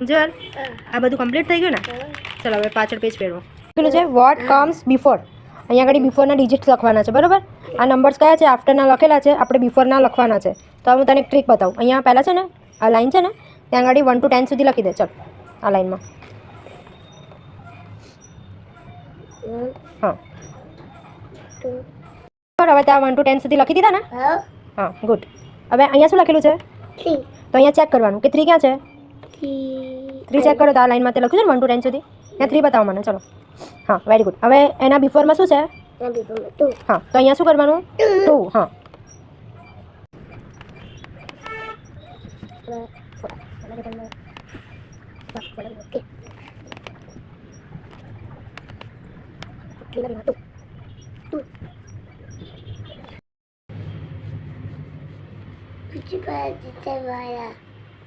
ચાલ આ બધું કમ્પ્લીટ થઈ ગયું ને ચાલો હવે પાછળ પેજ ફેરવો પેલું છે વોટ કમ્સ બિફોર અહીંયા આગળ બિફોરના ડિજિટ્સ લખવાના છે બરાબર આ નંબર્સ કયા છે આફ્ટરના લખેલા છે આપણે બિફોરના લખવાના છે તો હું તને એક ટ્રીક બતાવું અહીંયા પહેલાં છે ને આ લાઈન છે ને ત્યાં આગળ 1 to 10 સુધી લખી દે ચાલ આ લાઈનમાં હા હવે ત્યાં 1 to 10 સુધી લખી દીધા ને હા ગુડ હવે અહીંયા શું લખેલું છે 3 તો અહીંયા ચેક કરવાનું કે 3 ક્યાં છે 3 ચેક કરો તો આ લાઈનમાં તે લખ્યું છે ને 1 to 10 સુધી ત્યાં 3 બતાવો મને ચલો હા વેરી ગુડ હવે એના બિફોરમાં શું છે હા તો અહીંયા શું કરવાનું 2 હા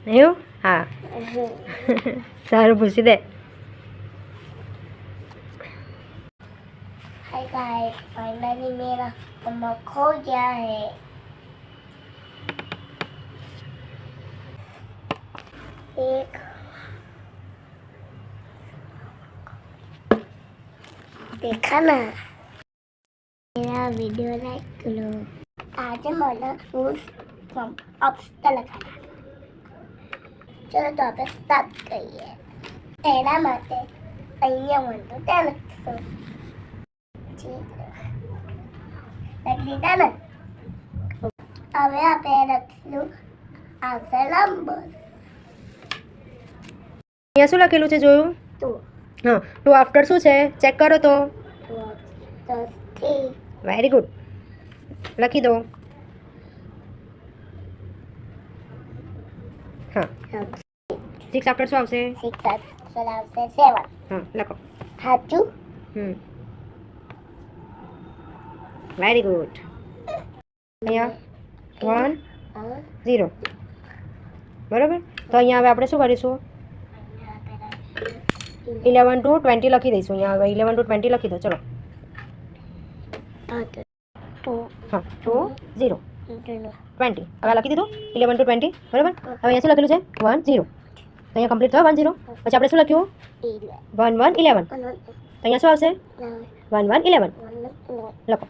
એવું હા સારું પૂછી દે हाय गाइस फाइनली मेरा नंबर खो गया है एक देखा ना मेरा वीडियो लाइक करो आज મને રૂલ્સ ફ્રોમ ઓબ્સ્ટલ લખાના ચલો તો આપણે સ્ટાર્ટ કરીએ એના માટે અહીંયા વંતો ત્યાં લખશું લખી દીધા ને હવે આપણે લખીશું આન્સર નંબર અહીંયા શું લખેલું છે જોયું હા ટુ આફ્ટર શું છે ચેક કરો તો વેરી ગુડ લખી દો હા 6 આફ્ટર શું આવશે 6 આન્સર આવશે 7 હા લખો સાચું વેરી ગુડ અહીંયા 1 0 બરાબર તો અહીંયા હવે આપણે શું કરીશું 11 to 20 લખી દઈશું અહીંયા હવે 11 to 20 લખી દો ચલો હા 2 0 20 હવે લખી દીધું 11 to 20 બરાબર હવે અહીંયા શું લખેલું છે 1 0 તો અહીંયા કમ્પ્લીટ થયો 1 0 પછી આપણે શું લખ્યું 1 1 11 તો અહીંયા શું આવશે 1 1 11 લખો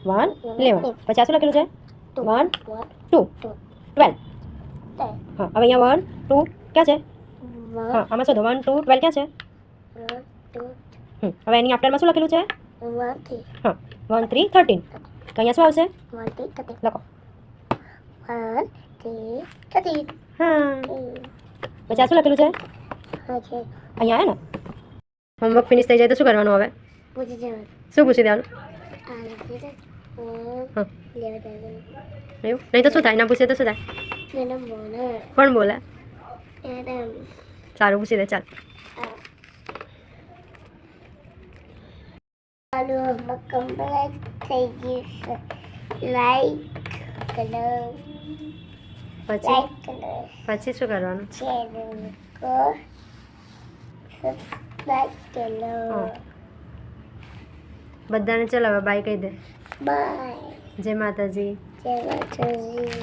1 11 પછી આ શું લખેલું છે 1 2 12 હા હવે અહીંયા 1 2 ક્યાં છે હા આમાં શોધો 1 2 12 ક્યાં છે હવે એની આફ્ટરમાં શું લખેલું છે હા 1 3 13 તો અહીંયા શું આવશે લખો 1 3 13 હા પછી આ શું લખેલું છે અહીંયા આવે ને હોમવર્ક ફિનિશ થઈ જાય તો શું કરવાનું હવે શું પૂછી દેવાનું એવું નહીં તો શું થાય ના પૂછે તો શું થાય કોણ બોલે સારું પૂછી દે ચાલ ચાલો કમ્પ્લીટ થઈ ગયું છે લાઈક કરો પછી શું કરવાનું ચેનલ કો સબસ્ક્રાઇબ કરો બધાને ચાલ હવે બાય કહી દે બાય જય માતાજી જય માતાજી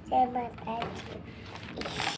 જય માતાજી